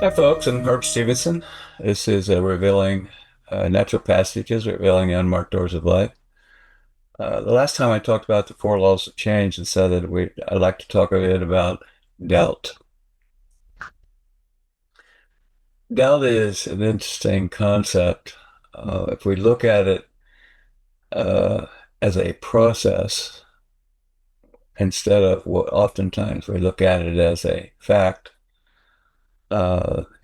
Hi, folks. I'm Herb Stevenson. This is revealing natural passages, revealing the unmarked doors of life. The last time I talked about the four laws of change and said that I'd like to talk a bit about doubt. Doubt is an interesting concept. If we look at it uh, as a process instead of what oftentimes we look at it as a fact,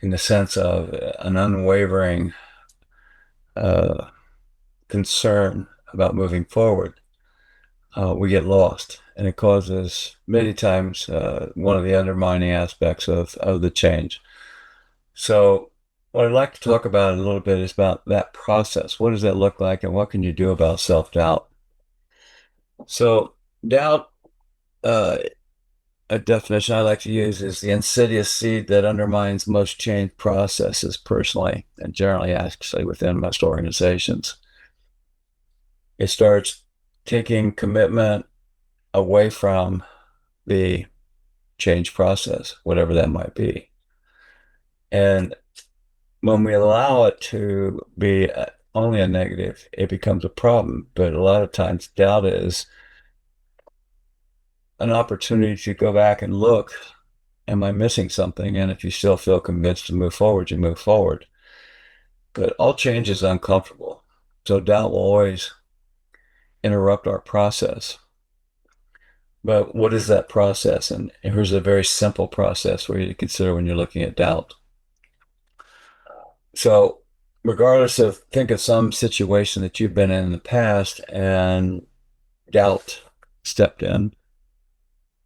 in the sense of an unwavering uh, concern about moving forward, we get lost. And it causes many times one of the undermining aspects of the change. So, what I'd like to talk about a little bit is about that process. What does that look like, and what can you do about self doubt? So, doubt, uh, a definition I like to use is the insidious seed that undermines most change processes personally and generally, actually, within most organizations. It starts taking commitment away from the change process, whatever that might be. And when we allow it to be only a negative, it becomes a problem. But a lot of times, doubt is an opportunity to go back and look, am I missing something? And if you still feel convinced to move forward, you move forward. But all change is uncomfortable. So doubt will always interrupt our process. But what is that process? And here's a very simple process for you to consider when you're looking at doubt. So, regardless of, think of some situation that you've been in the past and doubt stepped in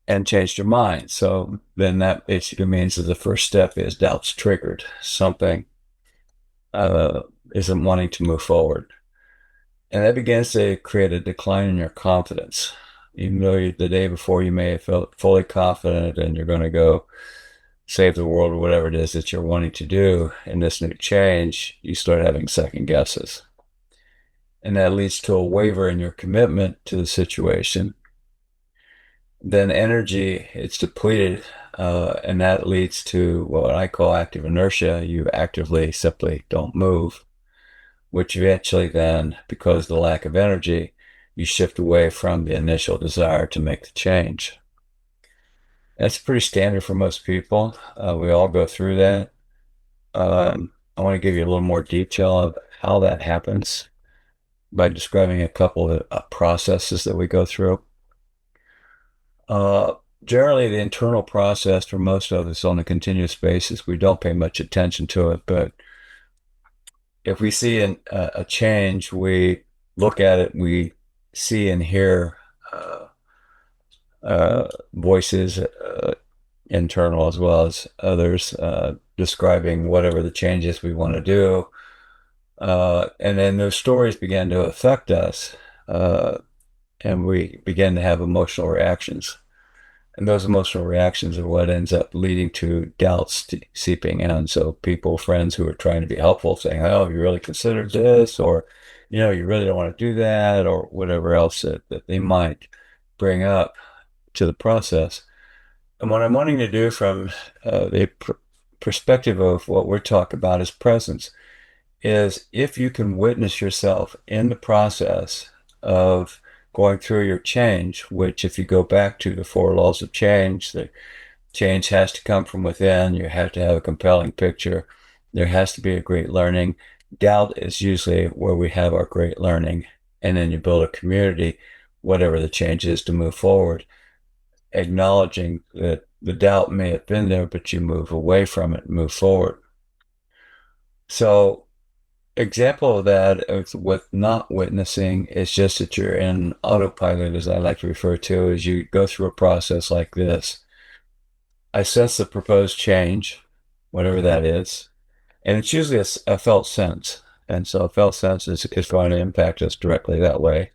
and changed your mind. So, then that basically means that the first step is doubt's triggered. Something uh, isn't wanting to move forward. And that begins to create a decline in your confidence. Even though the day before you may have felt fully confident and you're going to go save the world or whatever it is that you're wanting to do in this new change, you start having second guesses. And that leads to a waver in your commitment to the situation. Then energy, it's depleted, and that leads to what I call active inertia. You actively simply don't move, which eventually then, because of the lack of energy, you shift away from the initial desire to make the change. That's pretty standard for most people. We all go through that. I want to give you a little more detail of how that happens by describing a couple of processes that we go through. Uh, Generally, the internal process for most of us on a continuous basis, we don't pay much attention to it. But if we see a change, we look at it, we see and hear voices, internal as well as others, describing whatever the changes we want to do. And then those stories began to affect us, and we began to have emotional reactions. And those emotional reactions are what ends up leading to doubts seeping in. So people, friends who are trying to be helpful, saying, "Oh, you really considered this," or, "You really don't want to do that," or whatever else that they might bring up to the process. And what I'm wanting to do from the perspective of what we're talking about is presence, is if you can witness yourself in the process of going through your change, which if you go back to the four laws of change, the change has to come from within, you have to have a compelling picture, there has to be a great learning. Doubt is usually where we have our great learning, and then you build a community, whatever the change is, to move forward, acknowledging that the doubt may have been there, but you move away from it and move forward. So example of that with not witnessing is just that you're in autopilot, as I like to refer to, as you go through a process like this. I sense the proposed change, whatever that is, and it's usually a felt sense. And so a felt sense is going to impact us directly that way.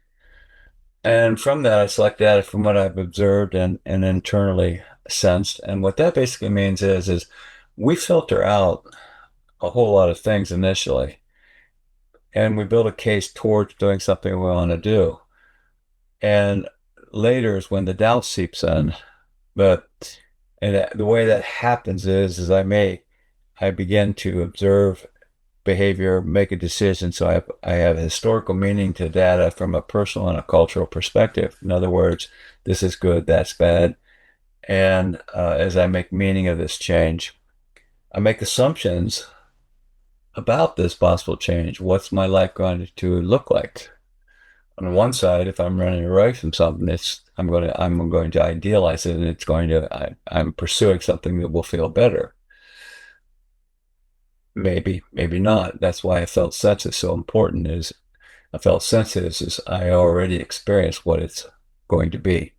And from that, I select data from what I've observed and internally sensed. And what that basically means is we filter out a whole lot of things initially, and we build a case towards doing something we want to do. And later is when the doubt seeps in. But and the way that happens is I may I begin to observe behavior, make a decision. So I have a historical meaning to data from a personal and a cultural perspective. In other words, this is good, that's bad. And as I make meaning of this change, I make assumptions about this possible change. What's my life going to look like? On one side, if I'm running away from something, I'm going to idealize it, and I'm pursuing something that will feel better. Maybe, maybe not. That's why I felt sense is so important. Is I felt sensitive is I already experienced what it's going to be.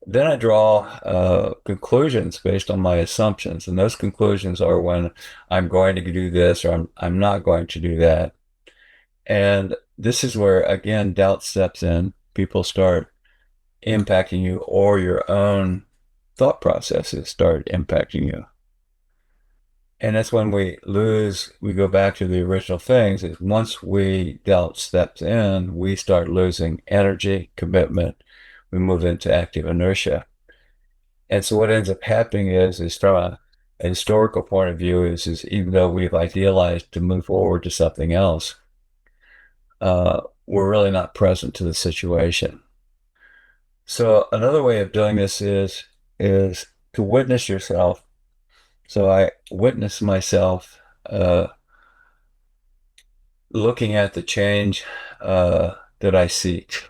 Then I draw conclusions based on my assumptions, and those conclusions are when I'm going to do this or I'm not going to do that. And this is where again doubt steps in. People start impacting you, or your own thought processes start impacting you. And that's when we go back to the original things. Is once doubt steps in, we start losing energy, commitment. We move into active inertia. And so what ends up happening is from a historical point of view, is even though we've idealized to move forward to something else, we're really not present to the situation. So another way of doing this is to witness yourself. So I witness myself looking at the change that I seek,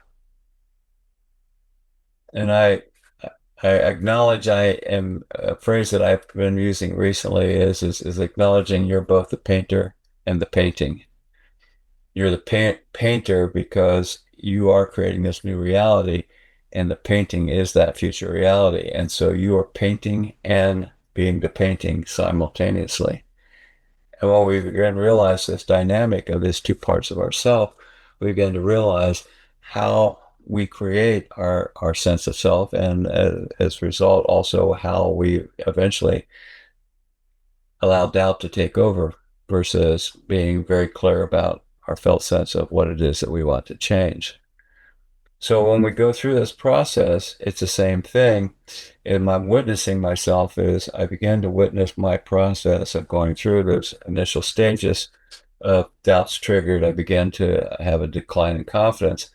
and I acknowledge I am a phrase that I've been using recently is acknowledging you're both the painter and the painting. You're the painter because you are creating this new reality, and the painting is that future reality. And so you are painting and being the painting simultaneously. And when we begin to realize this dynamic of these two parts of ourself, we begin to realize how we create our sense of self, and as a result, also how we eventually allow doubt to take over versus being very clear about our felt sense of what it is that we want to change. So when we go through this process, it's the same thing. And my witnessing myself is I begin to witness my process of going through those initial stages of doubts triggered. I began to have a decline in confidence.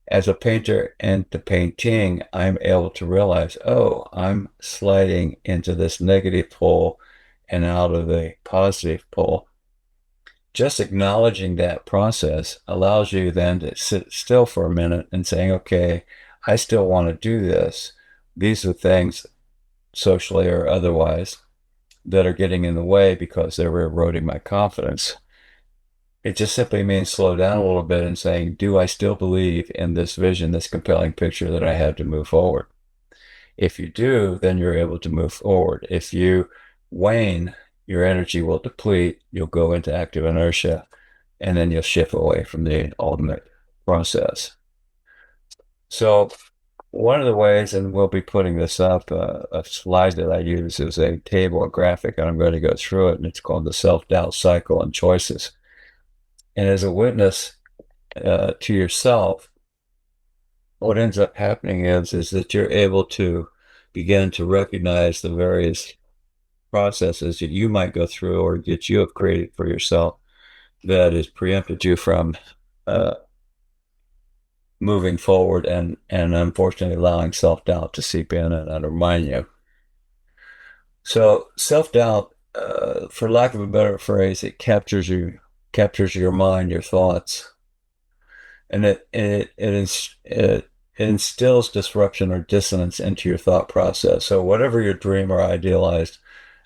As a painter and the painting, I'm able to realize, oh, I'm sliding into this negative pole and out of the positive pole. Just acknowledging that process allows you then to sit still for a minute and saying, okay, I still want to do this. These are things, socially or otherwise, that are getting in the way because they're eroding my confidence. It just simply means slow down a little bit and saying, do I still believe in this vision, this compelling picture that I have to move forward? If you do, then you're able to move forward. If you wane, your energy will deplete, you'll go into active inertia, and then you'll shift away from the ultimate process. So one of the ways, and we'll be putting this up, a slide that I use is a table, a graphic, and I'm going to go through it, and it's called the self-doubt cycle and choices. And as a witness to yourself, what ends up happening is that you're able to begin to recognize the various processes that you might go through or that you have created for yourself that has preempted you from moving forward and unfortunately allowing self-doubt to seep in and undermine you. So self-doubt, for lack of a better phrase, it captures your mind, your thoughts, and it instills disruption or dissonance into your thought process. So whatever your dream or idealized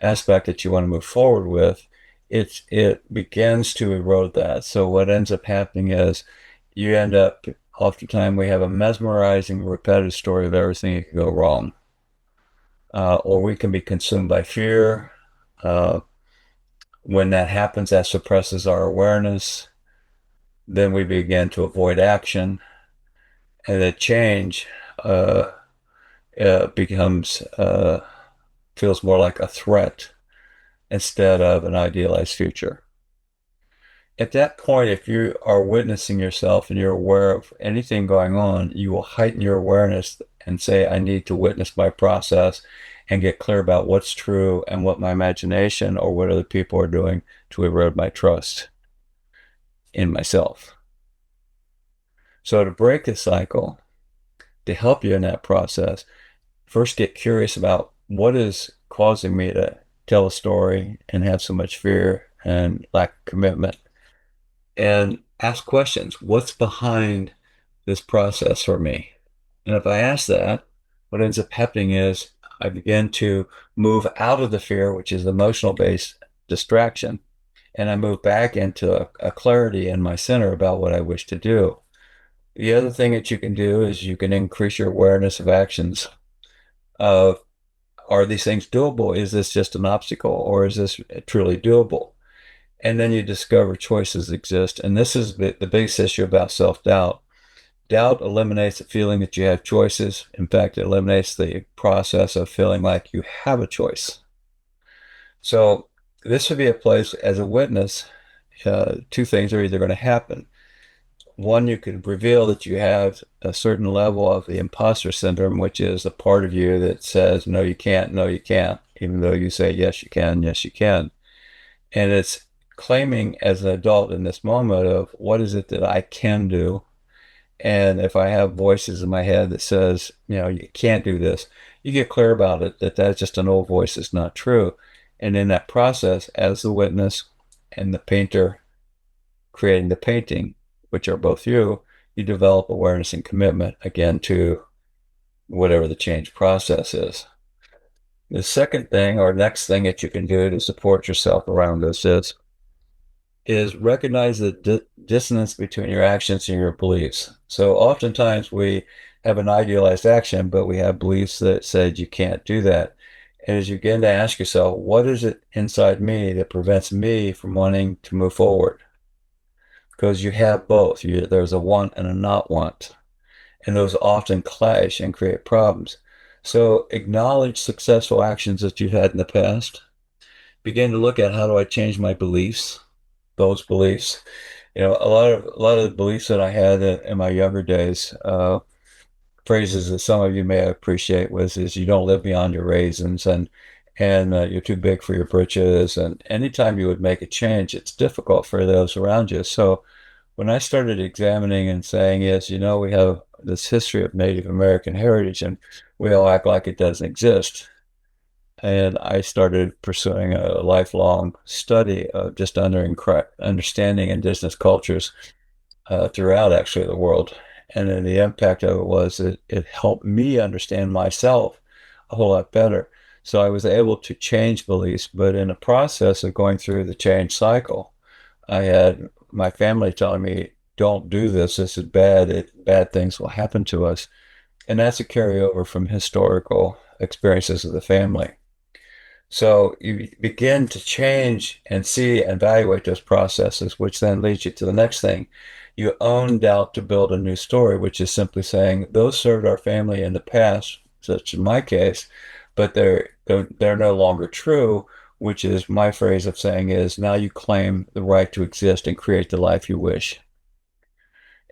aspect that you want to move forward with, it begins to erode that. So what ends up happening is you end up, oftentimes we have a mesmerizing, repetitive story of everything that can go wrong. Or we can be consumed by fear. When that happens, that suppresses our awareness. Then we begin to avoid action, and the change becomes feels more like a threat instead of an idealized future. At that point, if you are witnessing yourself and you're aware of anything going on, you will heighten your awareness and say, I need to witness my process and get clear about what's true and what my imagination or what other people are doing to erode my trust in myself. So to break the cycle, to help you in that process, first get curious about what is causing me to tell a story and have so much fear and lack of commitment, and ask questions. What's behind this process for me? And if I ask that, what ends up happening is I begin to move out of the fear, which is emotional based distraction, and I move back into a clarity in my center about what I wish to do. The other thing that you can do is you can increase your awareness of actions of, are these things doable? Is this just an obstacle, or is this truly doable? And then you discover choices exist. And this is the biggest issue about self-doubt. Doubt eliminates the feeling that you have choices. In fact, it eliminates the process of feeling like you have a choice. So this would be a place as a witness. Two things are either going to happen. One, you could reveal that you have a certain level of the imposter syndrome, which is a part of you that says, no, you can't, no, you can't, even though you say, yes, you can, yes, you can. And it's claiming as an adult in this moment of what is it that I can do. And if I have voices in my head that says, you can't do this, you get clear about it, that that's just an old voice, it's not true. And in that process, as the witness and the painter creating the painting, which are both you develop awareness and commitment again to whatever the change process is. The second thing or next thing that you can do to support yourself around this is recognize the dissonance between your actions and your beliefs. So oftentimes we have an idealized action, but we have beliefs that said you can't do that. And as you begin to ask yourself, what is it inside me that prevents me from wanting to move forward? Because you have both. There's a want and a not want. And those often clash and create problems. So acknowledge successful actions that you've had in the past. Begin to look at, how do I change my beliefs? Those beliefs. A lot of the beliefs that I had in my younger days, phrases that some of you may appreciate is you don't live beyond your raisins, and you're too big for your britches. And anytime you would make a change, it's difficult for those around you. So when I started examining and saying, yes, we have this history of Native American heritage and we all act like it doesn't exist. And I started pursuing a lifelong study of just understanding indigenous cultures throughout actually the world. And then the impact of it was it helped me understand myself a whole lot better. So I was able to change beliefs, but in the process of going through the change cycle, I had my family telling me, don't do this. This is bad. Bad things will happen to us. And that's a carryover from historical experiences of the family. So you begin to change and see and evaluate those processes, which then leads you to the next thing. You own doubt to build a new story, which is simply saying those served our family in the past, such in my case, but they're no longer true, which is my phrase of saying is now you claim the right to exist and create the life you wish.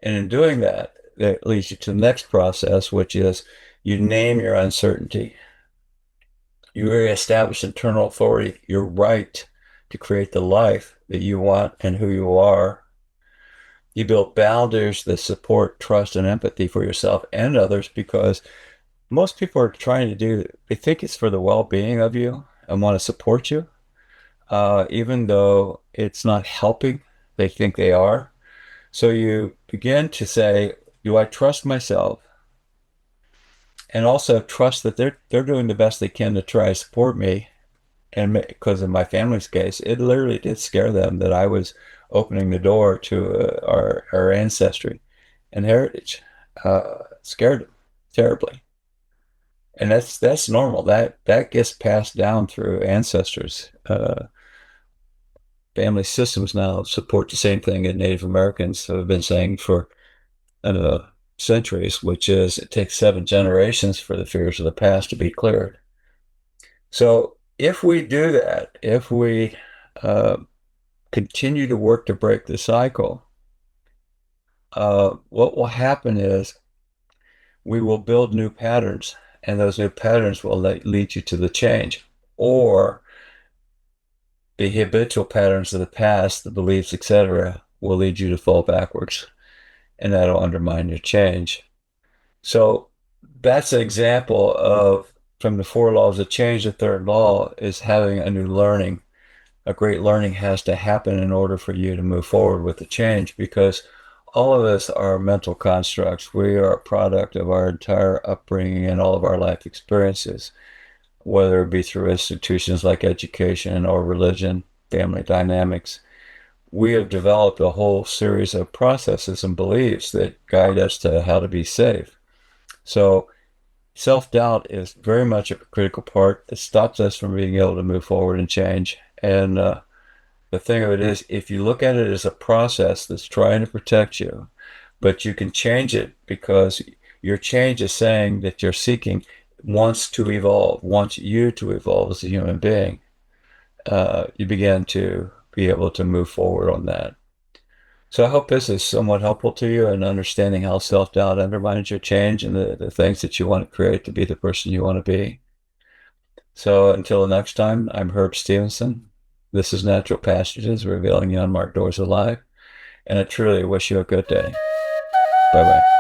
And in doing that, that leads you to the next process, which is you name your uncertainty. You reestablish internal authority, your right to create the life that you want and who you are. You build boundaries that support trust and empathy for yourself and others, because most people are trying to they think it's for the well-being of you and want to support you, even though it's not helping. They think they are. So you begin to say, do I trust myself? And also trust that they're doing the best they can to try to support me. And because in my family's case, it literally did scare them that I was opening the door to our ancestry and heritage. Scared them terribly, and that's normal. That gets passed down through ancestors. Family systems now support the same thing that Native Americans have been saying for centuries, which is it takes 7 generations for the fears of the past to be cleared. So if we do that, if we uh, continue to work to break the cycle, what will happen is we will build new patterns. and those new patterns will lead you to the change. Or the habitual patterns of the past, the beliefs, etc., will lead you to fall backwards, and that'll undermine your change. So that's an example of from the four laws of change. The third law is having a new learning. A great learning has to happen in order for you to move forward with the change, because all of us are mental constructs. We are a product of our entire upbringing and all of our life experiences, whether it be through institutions like education or religion, family dynamics. We have developed a whole series of processes and beliefs that guide us to how to be safe. So self-doubt is very much a critical part. It stops us from being able to move forward and change. And the thing of it is, if you look at it as a process that's trying to protect you, but you can change it because your change is saying that you're seeking wants to evolve, wants you to evolve as a human being. You begin to be able to move forward on that. So I hope this is somewhat helpful to you in understanding how self-doubt undermines your change and the things that you want to create to be the person you want to be. So until the next time, I'm Herb Stevenson. This is Natural Passages, revealing the unmarked doors of life. And I truly wish you a good day. Bye bye.